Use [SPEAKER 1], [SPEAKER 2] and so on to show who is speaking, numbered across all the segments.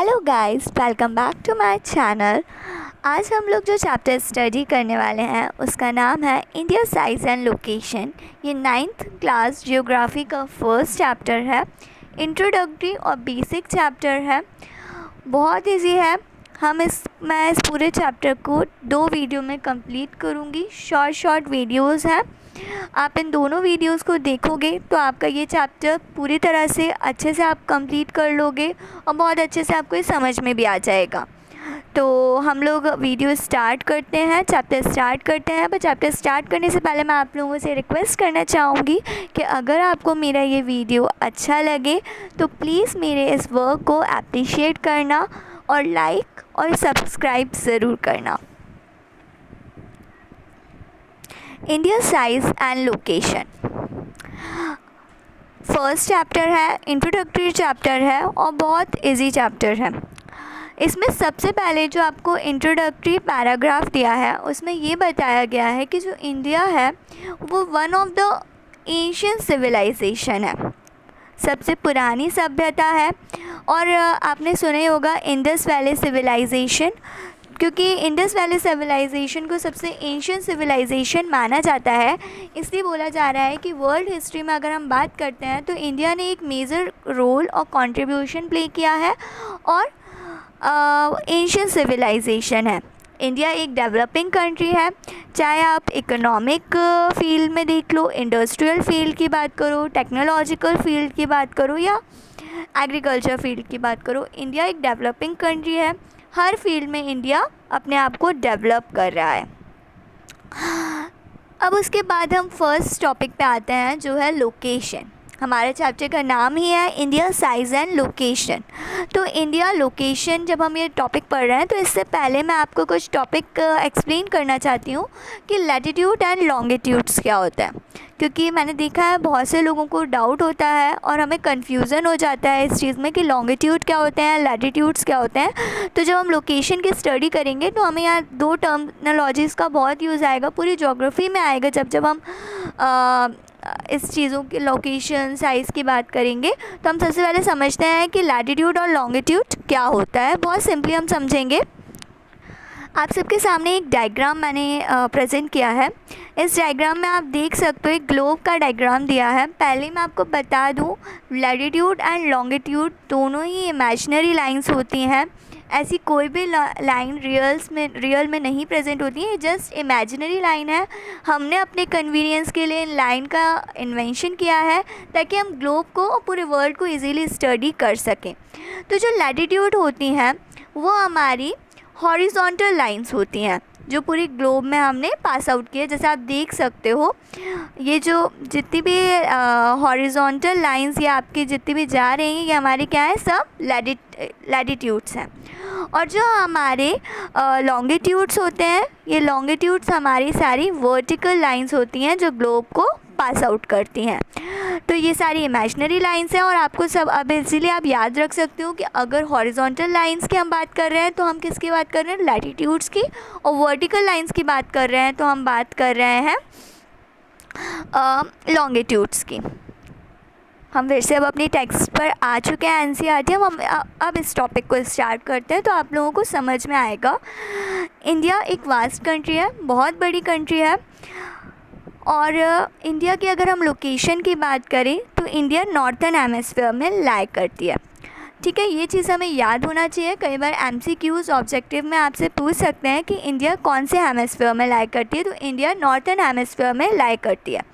[SPEAKER 1] Hello guys, welcome back to my channel. आज हम लोग जो चैप्टर स्टडी करने वाले हैं उसका नाम है इंडिया साइज़ एंड लोकेशन। ये 9th क्लास जियोग्राफी का फर्स्ट चैप्टर है। इंट्रोडक्टरी और बेसिक चैप्टर है, बहुत इजी है। मैं इस पूरे चैप्टर को 2 वीडियो में कंप्लीट करूँगी। शॉर्ट वीडियोज़ हैं। आप इन दोनों वीडियोस को देखोगे तो आपका ये चैप्टर पूरी तरह से अच्छे से आप कंप्लीट कर लोगे और बहुत अच्छे से आपको ये समझ में भी आ जाएगा। तो हम लोग वीडियो स्टार्ट करते हैं, चैप्टर स्टार्ट करते हैं। पर चैप्टर स्टार्ट करने से पहले मैं आप लोगों से रिक्वेस्ट करना चाहूँगी कि अगर आपको मेरा ये वीडियो अच्छा लगे तो प्लीज़ मेरे इस वर्क को अप्रिशिएट करना और लाइक और सब्सक्राइब ज़रूर करना। India size and location first chapter है, इंट्रोडक्टरी चैप्टर है और बहुत इजी चैप्टर है। इसमें सबसे पहले जो आपको इंट्रोडक्टरी पैराग्राफ दिया है उसमें ये बताया गया है कि जो इंडिया है वो one of the ancient civilization है, सबसे पुरानी सभ्यता है। और आपने सुना ही होगा इंडस वैली सिविलाइजेशन, क्योंकि इंडस वैली सिविलाइजेशन को सबसे एंशिएंट सिविलाइजेशन माना जाता है। इसलिए बोला जा रहा है कि वर्ल्ड हिस्ट्री में अगर हम बात करते हैं तो इंडिया ने एक मेजर रोल और कंट्रीब्यूशन प्ले किया है और एंशिएंट सिविलाइजेशन है। इंडिया एक डेवलपिंग कंट्री है, चाहे आप इकोनॉमिक फील्ड में देख लो, इंडस्ट्रियल फील्ड की बात करो, टेक्नोलॉजिकल फील्ड की बात करो या एग्रीकल्चर फील्ड की बात करो। इंडिया एक डेवलपिंग कंट्री है। हर फील्ड में इंडिया अपने आप को डेवलप कर रहा है। अब उसके बाद हम फर्स्ट टॉपिक पे आते हैं जो है लोकेशन। हमारे चैप्टर का नाम ही है इंडिया साइज़ एंड लोकेशन। तो इंडिया लोकेशन जब हम ये टॉपिक पढ़ रहे हैं तो इससे पहले मैं आपको कुछ टॉपिक एक्सप्लेन करना चाहती हूँ कि लैटिट्यूड एंड लॉन्गिट्यूड्स क्या होता है, क्योंकि मैंने देखा है बहुत से लोगों को डाउट होता है और हमें कन्फ्यूज़न हो जाता है इस चीज़ में कि लॉन्गिट्यूड क्या होते हैं, लैटिट्यूड्स क्या होते हैं। तो जब हम लोकेशन की स्टडी करेंगे तो हमें यहाँ 2 टर्मिनोलॉजीज़ का बहुत यूज़ आएगा, पूरी ज्योग्राफी में आएगा। जब हम इस चीज़ों की लोकेशन साइज़ की बात करेंगे तो हम सबसे पहले समझते हैं कि लैटिट्यूड और लॉन्गिट्यूड क्या होता है। बहुत सिंपली हम समझेंगे। आप सबके सामने एक डायग्राम मैंने प्रेजेंट किया है। इस डायग्राम में आप देख सकते हो एक ग्लोब का डायग्राम दिया है। पहले मैं आपको बता दूं, लैटिट्यूड एंड लॉन्गिट्यूड दोनों ही इमेजिनरी लाइंस होती हैं। ऐसी कोई भी लाइन रियल में नहीं प्रेजेंट होती है, जस्ट इमेजिनरी लाइन है। हमने अपने कन्वीनियंस के लिए इन लाइन का इन्वेंशन किया है ताकि हम ग्लोब को और पूरे वर्ल्ड को इजीली स्टडी कर सकें। तो जो लैटिट्यूड होती हैं वो हमारी हॉरिजॉन्टल लाइंस होती हैं जो पूरी ग्लोब में हमने पास आउट किया। जैसे आप देख सकते हो ये जो जितनी भी हॉरिजॉन्टल लाइंस या आपकी जितनी भी जा रही हैं ये हमारी क्या है, सब लैटिट्यूड्स हैं। और जो हमारे लॉन्गिट्यूड्स होते हैं, ये लॉन्गिट्यूड्स हमारी सारी वर्टिकल लाइंस होती हैं जो ग्लोब को पास आउट करती हैं। तो ये सारी इमेजिनरी लाइंस हैं और आपको सब अब इसीलिए आप याद रख सकते हो कि अगर हॉरिजॉन्टल लाइंस की हम बात कर रहे हैं तो हम किसकी बात कर रहे हैं, लैटिट्यूड्स की। और वर्टिकल लाइंस की बात कर रहे हैं तो हम बात कर रहे हैं लॉन्गिट्यूड्स की। हम फिर से अब अपनी टेक्स्ट पर आ चुके हैं, एनसीईआरटी। हम अब इस टॉपिक को स्टार्ट करते हैं तो आप लोगों को समझ में आएगा। इंडिया एक वास्ट कंट्री है, बहुत बड़ी कंट्री है। और इंडिया की अगर हम लोकेशन की बात करें तो इंडिया नॉर्थर्न हेमिस्फीयर में लाई करती है। ठीक है, ये चीज़ हमें याद होना चाहिए। कई बार एमसीक्यूज़ ऑब्जेक्टिव में आपसे पूछ सकते हैं कि इंडिया कौन से हेमिस्फीयर में लाई करती है, तो इंडिया नॉर्थर्न हेमिस्फीयर में लाई करती है।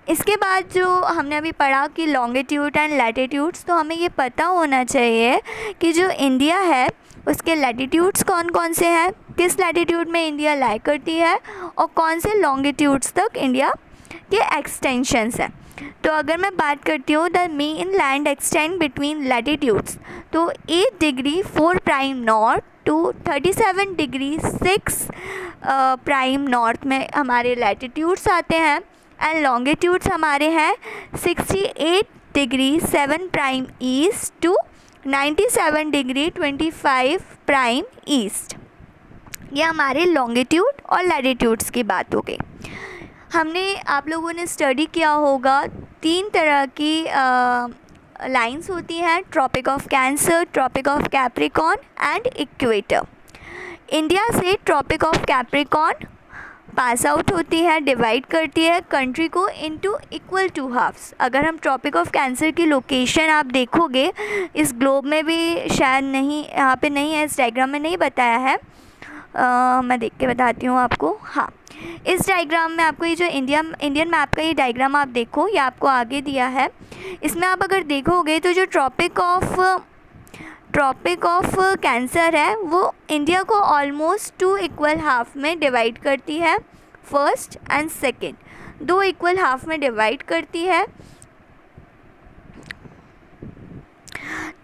[SPEAKER 1] इसके बाद जो हमने अभी पढ़ा कि लॉन्गिट्यूड एंड लैटिट्यूड्स, तो हमें ये पता होना चाहिए कि जो इंडिया है उसके लैटिट्यूड्स कौन कौन से हैं, किस लैटिट्यूड में इंडिया लाई करती है और कौन से लॉन्गिट्यूड्स तक इंडिया के एक्सटेंशंस हैं। तो अगर मैं बात करती हूँ the main land extend between latitudes, तो 8 degree 4 prime north to 37 degree 6 prime north में हमारे लैटिट्यूड्स आते हैं। एंड लॉन्गिट्यूड्स हमारे हैं 68 degree 7 prime east to 97 degree 25 prime east. ये हमारे लॉन्गिट्यूड और लैटिट्यूड्स की बात हो गई। हमने आप लोगों ने स्टडी किया होगा 3 तरह की लाइंस होती हैं Tropic of Cancer, Tropic of Capricorn and equator. India से Tropic of Capricorn pass out होती है, डिवाइड करती है कंट्री को इनटू इक्वल टू हाफ्स। अगर हम ट्रॉपिक ऑफ कैंसर की लोकेशन आप देखोगे, इस ग्लोब में भी शायद नहीं, यहाँ पे नहीं है, इस डायग्राम में नहीं बताया है, मैं देख के बताती हूँ आपको। हाँ, इस डायग्राम में आपको ये जो इंडियन मैप का ये डायग्राम आप देखो, ये आपको आगे दिया है। इसमें आप अगर देखोगे तो जो ट्रॉपिक ऑफ कैंसर है वो इंडिया को ऑलमोस्ट 2 इक्वल हाफ में डिवाइड करती है, first and second, 2 equal half में डिवाइड करती है।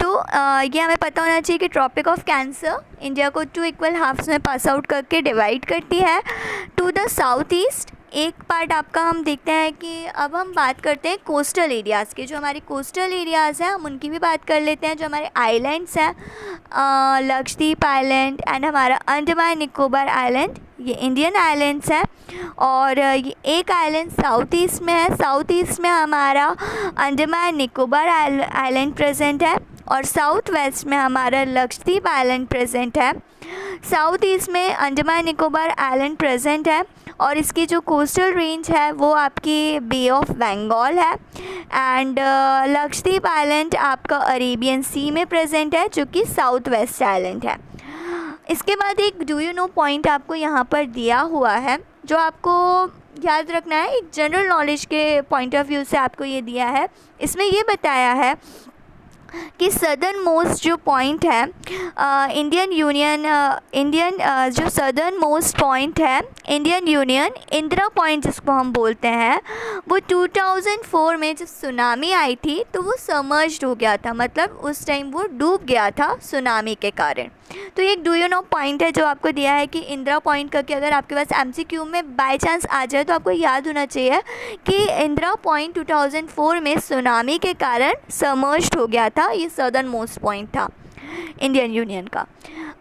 [SPEAKER 1] तो ये हमें पता होना चाहिए कि ट्रॉपिक ऑफ कैंसर इंडिया को 2 इक्वल हाफ्स में पास आउट करके डिवाइड करती है। टू द साउथ ईस्ट एक पार्ट आपका हम देखते हैं कि अब हम बात करते हैं कोस्टल एरियाज़ के। जो हमारी कोस्टल एरियाज़ हैं हम उनकी भी बात कर लेते हैं। जो हमारे आइलैंड्स हैं, लक्षद्वीप आइलैंड एंड हमारा अंडमान निकोबार आइलैंड, ये इंडियन आइलैंड्स हैं। और ये एक आइलैंड साउथ ईस्ट में है, साउथ ईस्ट में हमारा अंडमान निकोबार आइलैंड प्रेजेंट है और साउथ वेस्ट में हमारा लक्षद्वीप आइलैंड प्रेजेंट है। साउथ ईस्ट में अंडमान निकोबार आइलैंड प्रेजेंट है और इसकी जो कोस्टल रेंज है वो आपकी बे ऑफ बंगाल है। एंड लक्षद्वीप आइलैंड आपका अरेबियन सी में प्रेजेंट है, जो कि साउथ वेस्ट आइलैंड है। इसके बाद एक डू यू नो पॉइंट आपको यहाँ पर दिया हुआ है, जो आपको याद रखना है। एक जनरल नॉलेज के पॉइंट ऑफ व्यू से आपको ये दिया है। इसमें ये बताया है कि सदर्न मोस्ट जो पॉइंट है जो सदर्न मोस्ट पॉइंट है इंडियन यूनियन इंदिरा पॉइंट जिसको हम बोलते हैं, वो 2004 में जब सुनामी आई थी तो वो सबमर्ज्ड हो गया था, मतलब उस टाइम वो डूब गया था सुनामी के कारण। तो एक डू यू नो पॉइंट है जो आपको दिया है कि इंदिरा पॉइंट करके अगर आपके पास एमसीक्यू में बाय चांस आ जाए तो आपको याद होना चाहिए कि इंदिरा पॉइंट 2004 में सुनामी के कारण सबमर्ज्ड हो गया था। ये सदर्न मोस्ट पॉइंट था इंडियन यूनियन का।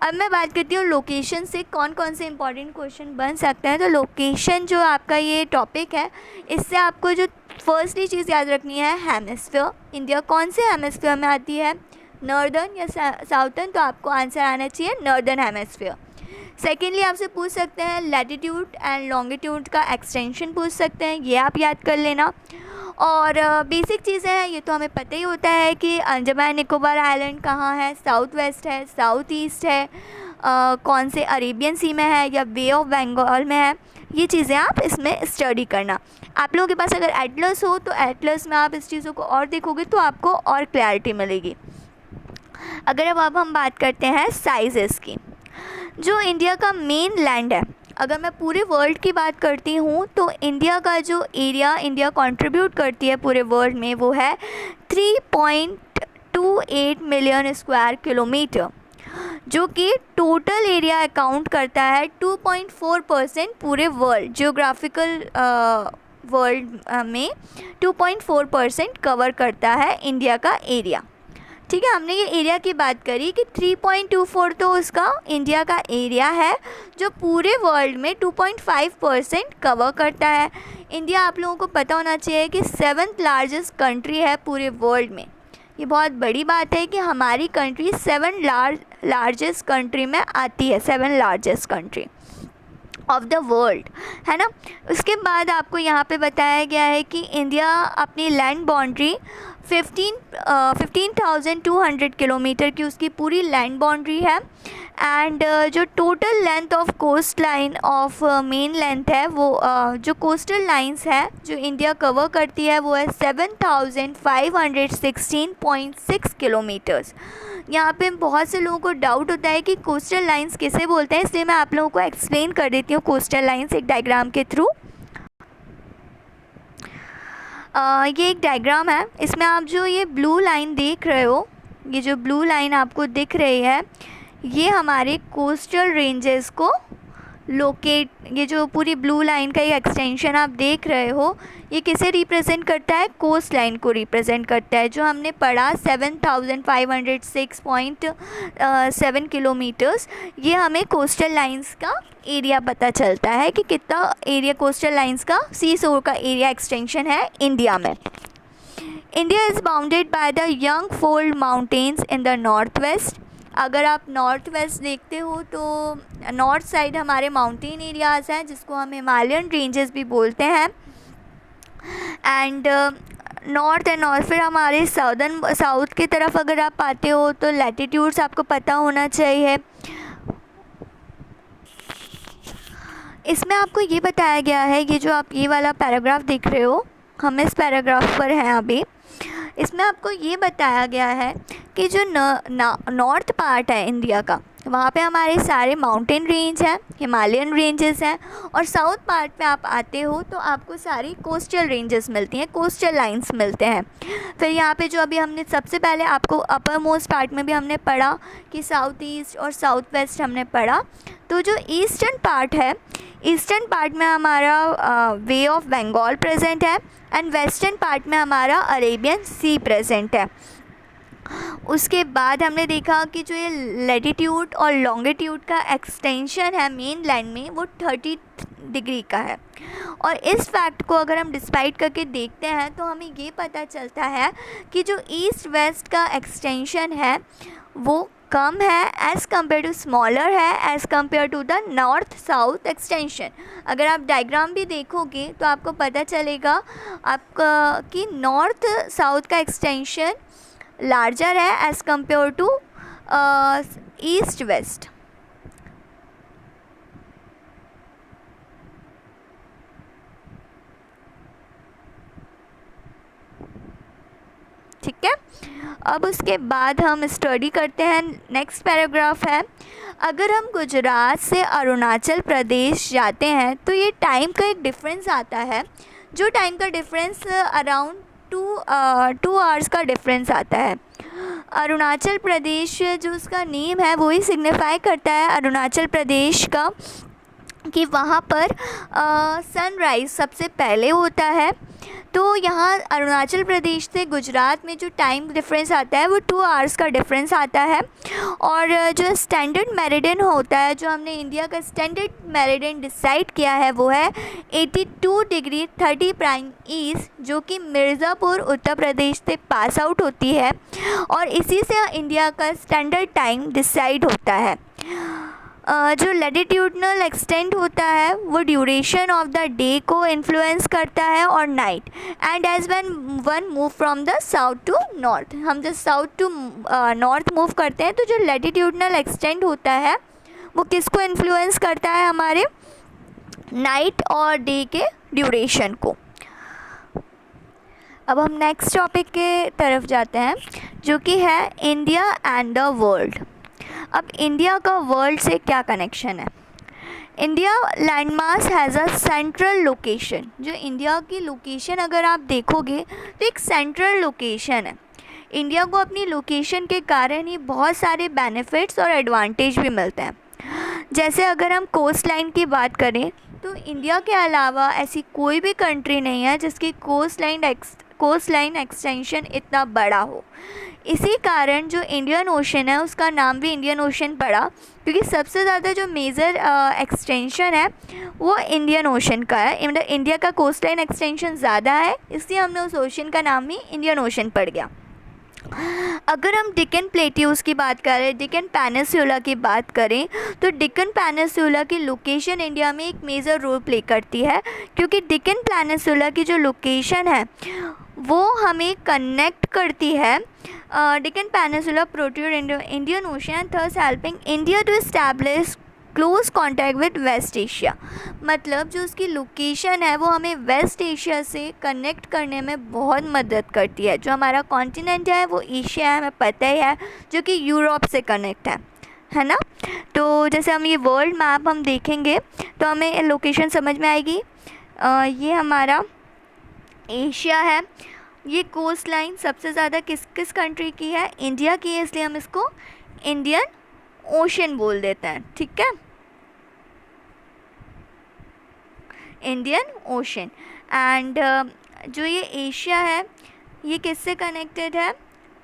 [SPEAKER 1] अब मैं बात करती हूँ लोकेशन से कौन कौन से इंपॉर्टेंट क्वेश्चन बन सकते हैं। तो लोकेशन जो आपका ये टॉपिक है, इससे आपको जो फर्स्टली चीज़ याद रखनी है, हेमिस्फीयर। इंडिया कौन से हेमिस्फीयर में आती है, नॉर्दर्न या साउथर्न? तो आपको आंसर आना चाहिए नॉर्दर्न हेमिस्फीयर। सेकेंडली आपसे पूछ सकते हैं लैटिट्यूड एंड लॉन्गिट्यूड का एक्सटेंशन पूछ सकते हैं, ये आप याद कर लेना। और बेसिक चीज़ें हैं, ये तो हमें पता ही होता है कि अंडमान निकोबार आइलैंड कहाँ है, साउथ वेस्ट है, साउथ ईस्ट है, कौन से अरेबियन सी में है या बे ऑफ बंगाल में है। ये चीज़ें आप इसमें स्टडी करना। आप लोगों के पास अगर एटलस हो तो एटलस में आप इस चीज़ों को और देखोगे तो आपको और क्लैरिटी मिलेगी। अगर अब हम बात करते हैं साइजेस की, जो इंडिया का मेन लैंड है, अगर मैं पूरे वर्ल्ड की बात करती हूँ तो इंडिया का जो एरिया इंडिया कंट्रीब्यूट करती है पूरे वर्ल्ड में वो है 3.28 मिलियन स्क्वायर किलोमीटर, जो कि टोटल एरिया अकाउंट करता है 2.4% पूरे वर्ल्ड जियोग्राफिकल वर्ल्ड में 2.4% कवर करता है इंडिया का एरिया। ठीक है, हमने ये एरिया की बात करी कि 3.24 तो उसका इंडिया का एरिया है जो पूरे वर्ल्ड में 2.5% कवर करता है। इंडिया आप लोगों को पता होना चाहिए कि 7th लार्जेस्ट कंट्री है पूरे वर्ल्ड में। ये बहुत बड़ी बात है कि हमारी कंट्री 7 लार्जेस्ट कंट्री में आती है, 7 largest country of the world, है ना। उसके बाद आपको यहाँ पे बताया गया है कि इंडिया अपनी लैंड बाउंड्री 15,200 किलोमीटर की उसकी पूरी लैंड बाउंड्री है। एंड जो total length of coast line of main length है वो जो कोस्टल लाइंस है जो इंडिया कवर करती है वो है 7,516.6 किलोमीटर्स। यहाँ पे बहुत से लोगों को डाउट होता है कि कोस्टल लाइंस किसे बोलते हैं, इसलिए मैं आप लोगों को एक्सप्लेन कर देती हूँ कोस्टल लाइंस एक डायग्राम के थ्रू। ये एक डायग्राम है, इसमें आप जो ये ब्लू लाइन देख रहे हो, ये जो ब्लू लाइन आपको दिख रही है, ये हमारे कोस्टल रेंजेस को लोकेट, ये जो पूरी ब्लू लाइन का ये एक्सटेंशन आप देख रहे हो, ये किसे रिप्रेजेंट करता है, कोस्ट लाइन को रिप्रेजेंट करता है। जो हमने पढ़ा 7,506.7 किलोमीटर्स, ये हमें कोस्टल लाइंस का एरिया पता चलता है कि कितना एरिया कोस्टल लाइंस का सी शोर का एरिया एक्सटेंशन है इंडिया में। India is bounded by the young fold mountains in the north west. अगर आप नॉर्थ वेस्ट देखते हो तो नॉर्थ साइड हमारे माउंटेन एरियाज़ हैं जिसको हम हिमालयन रेंजेस भी बोलते हैं। एंड नॉर्थ फिर हमारे साउथ की तरफ अगर आप आते हो तो लैटिट्यूड्स आपको पता होना चाहिए। इसमें आपको ये बताया गया है, ये जो आप ये वाला पैराग्राफ देख रहे हो, हम इस पैराग्राफ पर हैं अभी। इसमें आपको ये बताया गया है कि जो नॉर्थ पार्ट है इंडिया का, वहाँ पे हमारे सारे माउंटेन रेंज हैं, हिमालयन रेंजेस हैं, और साउथ पार्ट पे आप आते हो तो आपको सारी कोस्टल रेंजेस मिलती हैं, कोस्टल लाइंस मिलते हैं। फिर यहाँ पे जो अभी हमने सबसे पहले आपको अपर मोस्ट पार्ट में भी हमने पढ़ा कि साउथ ईस्ट और साउथ वेस्ट हमने पढ़ा। तो जो ईस्टर्न पार्ट है, ईस्टर्न पार्ट में हमारा वे ऑफ बंगाल प्रेजेंट है एंड वेस्टर्न पार्ट में हमारा अरेबियन सी प्रेजेंट है। उसके बाद हमने देखा कि जो ये लैटिट्यूड और लॉन्गिट्यूड का एक्सटेंशन है मेन लैंड में वो 30 डिग्री का है। और इस फैक्ट को अगर हम डिस्पाइट करके देखते हैं तो हमें ये पता चलता है कि जो ईस्ट वेस्ट का एक्सटेंशन है वो कम है एज़ कम्पेयर टू स्मॉलर है as compare to the north south extension. अगर आप डायग्राम भी देखोगे तो आपको पता चलेगा आपका कि नॉर्थ साउथ का एक्सटेंशन लार्जर है as compare to east west. ठीक है, अब उसके बाद हम स्टडी करते हैं। नेक्स्ट पैराग्राफ है, अगर हम गुजरात से अरुणाचल प्रदेश जाते हैं तो ये टाइम का एक डिफरेंस आता है, जो टाइम का डिफरेंस अराउंड 2 आवर्स का डिफरेंस आता है। अरुणाचल प्रदेश जो उसका नेम है वही सिग्निफाई करता है अरुणाचल प्रदेश का कि वहाँ पर सनराइज़ सबसे पहले होता है। तो यहाँ अरुणाचल प्रदेश से गुजरात में जो टाइम डिफरेंस आता है वो 2 आवर्स का डिफरेंस आता है। और जो स्टैंडर्ड मेरिडियन होता है, जो हमने इंडिया का स्टैंडर्ड मेरिडियन डिसाइड किया है वो है 82 डिग्री 30 प्राइम ईस्ट, जो कि मिर्ज़ापुर उत्तर प्रदेश से पास आउट होती है और इसी से इंडिया का स्टैंडर्ड टाइम डिसाइड होता है। जो लैटिट्यूडनल एक्सटेंट होता है वो ड्यूरेशन ऑफ द डे को इन्फ्लुएंस करता है और night, and as one move from the south to north, हम जब साउथ टू नॉर्थ मूव करते हैं तो जो लैटिट्यूडनल एक्सटेंट होता है वो किसको इन्फ्लुएंस करता है, हमारे नाइट और डे के ड्यूरेशन को। अब हम नेक्स्ट टॉपिक के तरफ जाते हैं जो कि है इंडिया एंड द वर्ल्ड। अब इंडिया का वर्ल्ड से क्या कनेक्शन है? India landmass has a central location. जो इंडिया की लोकेशन अगर आप देखोगे तो एक सेंट्रल लोकेशन है। इंडिया को अपनी लोकेशन के कारण ही बहुत सारे बेनिफिट्स और एडवांटेज भी मिलते हैं। जैसे अगर हम कोस्ट लाइन की बात करें तो इंडिया के अलावा ऐसी कोई भी कंट्री नहीं है जिसकी कोस्ट लाइन एक्सटेंशन इतना बड़ा हो। इसी कारण जो इंडियन ओशन है उसका नाम भी इंडियन ओशन पड़ा, क्योंकि सबसे ज़्यादा जो मेजर एक्सटेंशन है वो इंडियन ओशन का है। मतलब इंडिया का कोस्ट लाइन एक्सटेंशन ज़्यादा है, इसलिए हमने उस ओशन का नाम ही इंडियन ओशन पड़ गया। अगर हम डिकन प्लेट्यूज़ की बात करें, डिकन पेनिनसुला की बात करें, तो डिकन पेनिनसुला की लोकेशन इंडिया में एक मेजर रोल प्ले करती है, क्योंकि डिकन पेनिनसुला की जो लोकेशन है वो हमें कनेक्ट करती है Deccan peninsula protrude Indian ocean, thus helping India to establish close contact with west Asia. मतलब जो उसकी लोकेशन है वो हमें वेस्ट एशिया से कनेक्ट करने में बहुत मदद करती है। जो हमारा कॉन्टिनेंट है वो एशिया है, हमें पता ही है, जो कि यूरोप से कनेक्ट है ना। तो जैसे हम ये वर्ल्ड मैप हम देखेंगे तो हमें लोकेशन समझ में आएगी। ये हमारा एशिया है, ये कोस्ट लाइन सबसे ज़्यादा किस कंट्री की है, इंडिया की है, इसलिए हम इसको इंडियन ओशन बोल देते हैं। ठीक है, इंडियन ओशन। एंड जो ये एशिया है ये किससे कनेक्टेड है,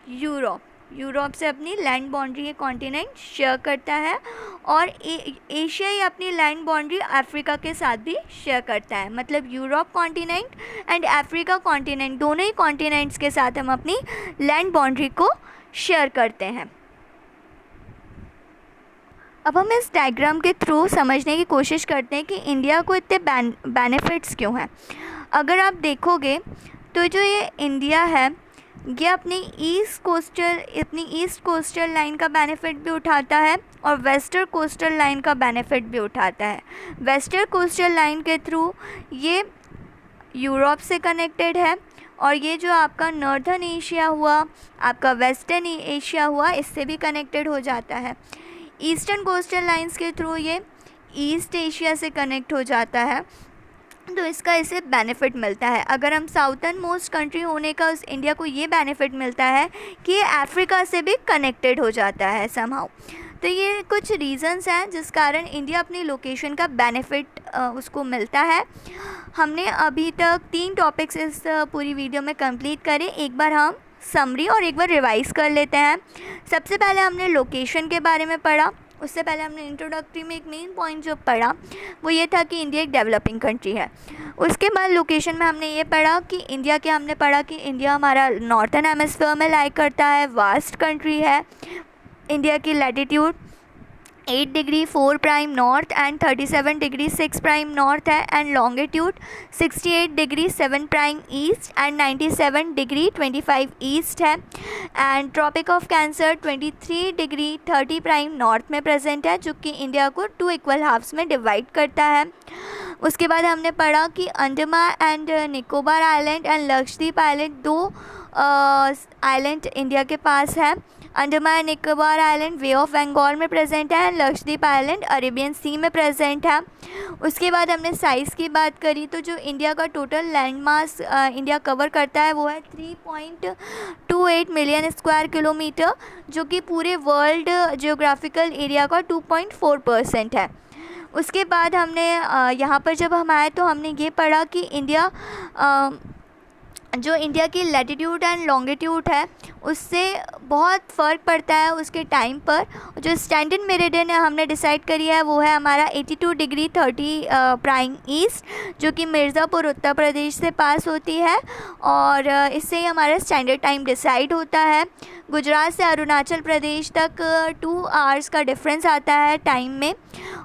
[SPEAKER 1] यूरोप। यूरोप से अपनी लैंड बाउंड्री ये कॉन्टिनेंट शेयर करता है, और एशिया ही अपनी लैंड बाउंड्री अफ्रीका के साथ भी शेयर करता है। मतलब Europe continent and Africa continent, दोनों ही कॉन्टिनेंट्स के साथ हम अपनी लैंड बाउंड्री को शेयर करते हैं। अब हम इस डायग्राम के थ्रू समझने की कोशिश करते हैं कि इंडिया को इतने बेनिफिट्स क्यों हैं। अगर आप देखोगे तो जो ये इंडिया है ये अपनी ईस्ट कोस्टल लाइन का बेनिफिट भी उठाता है और वेस्टर्न कोस्टल लाइन का बेनिफिट भी उठाता है। वेस्टर्न कोस्टल लाइन के थ्रू ये यूरोप से कनेक्टेड है, और ये जो आपका नॉर्दर्न एशिया हुआ, आपका वेस्टर्न एशिया हुआ, इससे भी कनेक्टेड हो जाता है। ईस्टर्न कोस्टल लाइंस के थ्रू ये ईस्ट एशिया से कनेक्ट हो जाता है, तो इसका इसे बेनिफिट मिलता है। अगर हम साउथर्न मोस्ट कंट्री होने का उस इंडिया को ये बेनिफिट मिलता है कि ये अफ्रीका से भी कनेक्टेड हो जाता है समहाउ। तो ये कुछ रीज़न्स हैं जिस कारण इंडिया अपनी लोकेशन का बेनिफिट उसको मिलता है। हमने अभी तक 3 टॉपिक्स इस पूरी वीडियो में कंप्लीट करे। एक बार हम समरी और एक बार रिवाइज़ कर लेते हैं। सबसे पहले हमने लोकेशन के बारे में पढ़ा। उससे पहले हमने इंट्रोडक्टरी में एक मेन पॉइंट जो पढ़ा वो ये था कि इंडिया एक डेवलपिंग कंट्री है। उसके बाद लोकेशन में हमने ये पढ़ा कि इंडिया क्या, हमने पढ़ा कि इंडिया हमारा नॉर्थर्न हेमिस्फीयर में लाई करता है, वास्ट कंट्री है। इंडिया की latitude 8 degree 4 prime north and 37 degree 6 prime north है, and longitude 68 degree 7 prime east and 97 degree 25 east है, and Tropic of Cancer 23 degree 30 prime north में प्रेजेंट है, जो कि इंडिया को 2 इक्वल हाफ्स में डिवाइड करता है। उसके बाद हमने पढ़ा कि Andaman and Nicobar island and Lakshadweep island 2 island India के पास है। Andaman Nicobar island bay of Bengal में प्रेजेंट है, लक्षद्वीप आइलैंड अरेबियन सी में प्रेजेंट है। उसके बाद हमने साइज़ की बात करी, तो जो इंडिया का total land mass India cover करता है वो है 3.28 मिलियन स्क्वायर किलोमीटर, जो कि पूरे वर्ल्ड जियोग्राफिकल एरिया का 2.4% है। उसके बाद हमने यहाँ पर जब हम आए तो हमने ये पढ़ा कि इंडिया जो इंडिया की लैटिट्यूड एंड लॉन्गिट्यूड है उससे बहुत फ़र्क पड़ता है उसके टाइम पर। जो स्टैंडर्ड मेरिडियन है हमने डिसाइड करी है वो है हमारा 82 डिग्री 30 प्राइम ईस्ट, जो कि मिर्ज़ापुर उत्तर प्रदेश से पास होती है, और इससे ही हमारा स्टैंडर्ड टाइम डिसाइड होता है। गुजरात से अरुणाचल प्रदेश तक 2 आवर्स का डिफरेंस आता है टाइम में,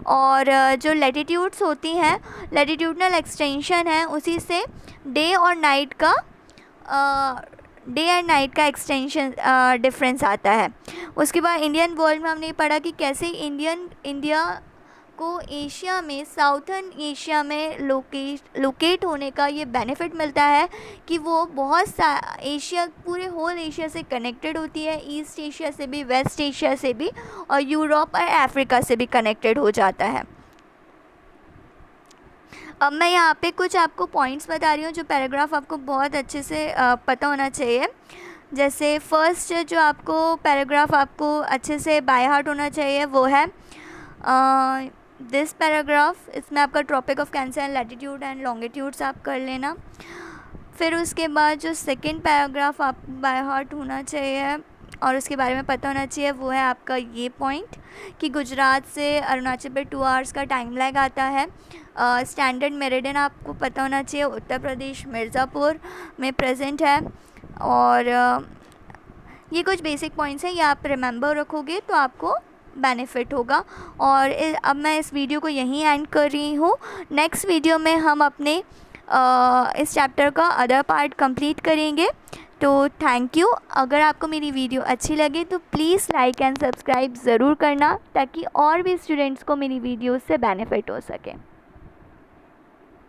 [SPEAKER 1] और जो लैटिट्यूड्स होती हैं, लैटिट्यूडनल एक्सटेंशन है, उसी से डे एंड नाइट का एक्सटेंशन डिफरेंस आता है। उसके बाद इंडियन वर्ल्ड में हमने पढ़ा कि कैसे इंडिया को एशिया में, साउथर्न एशिया में लोकेट होने का ये बेनिफिट मिलता है कि वो बहुत एशिया, पूरे होल एशिया से कनेक्टेड होती है, ईस्ट एशिया से भी, वेस्ट एशिया से भी, और यूरोप और अफ्रीका से भी कनेक्टेड हो जाता है। अब मैं यहाँ पे कुछ आपको पॉइंट्स बता रही हूँ जो पैराग्राफ आपको बहुत अच्छे से पता होना चाहिए। जैसे फर्स्ट जो आपको पैराग्राफ आपको अच्छे से बाय हार्ट होना चाहिए वो है दिस पैराग्राफ। इसमें आपका tropic of cancer and latitude and longitudes आप कर लेना। फिर उसके बाद जो सेकंड पैराग्राफ आपको बाय हार्ट होना चाहिए और उसके बारे में पता होना चाहिए वो है आपका ये पॉइंट कि गुजरात से अरुणाचल पे 2 आवर्स का टाइम लैग आता है। स्टैंडर्ड मेरिडियन आपको पता होना चाहिए, उत्तर प्रदेश मिर्ज़ापुर में प्रेजेंट है। और ये कुछ बेसिक पॉइंट्स हैं, ये आप रिमेंबर रखोगे तो आपको बेनिफिट होगा। और अब मैं इस वीडियो को यहीं एंड कर रही हूँ। नेक्स्ट वीडियो में हम अपने इस चैप्टर का अदर पार्ट कंप्लीट करेंगे। तो थैंक यू। अगर आपको मेरी वीडियो अच्छी लगे तो प्लीज़ लाइक एंड सब्सक्राइब ज़रूर करना, ताकि और भी स्टूडेंट्स को मेरी वीडियो से बेनिफिट हो सके।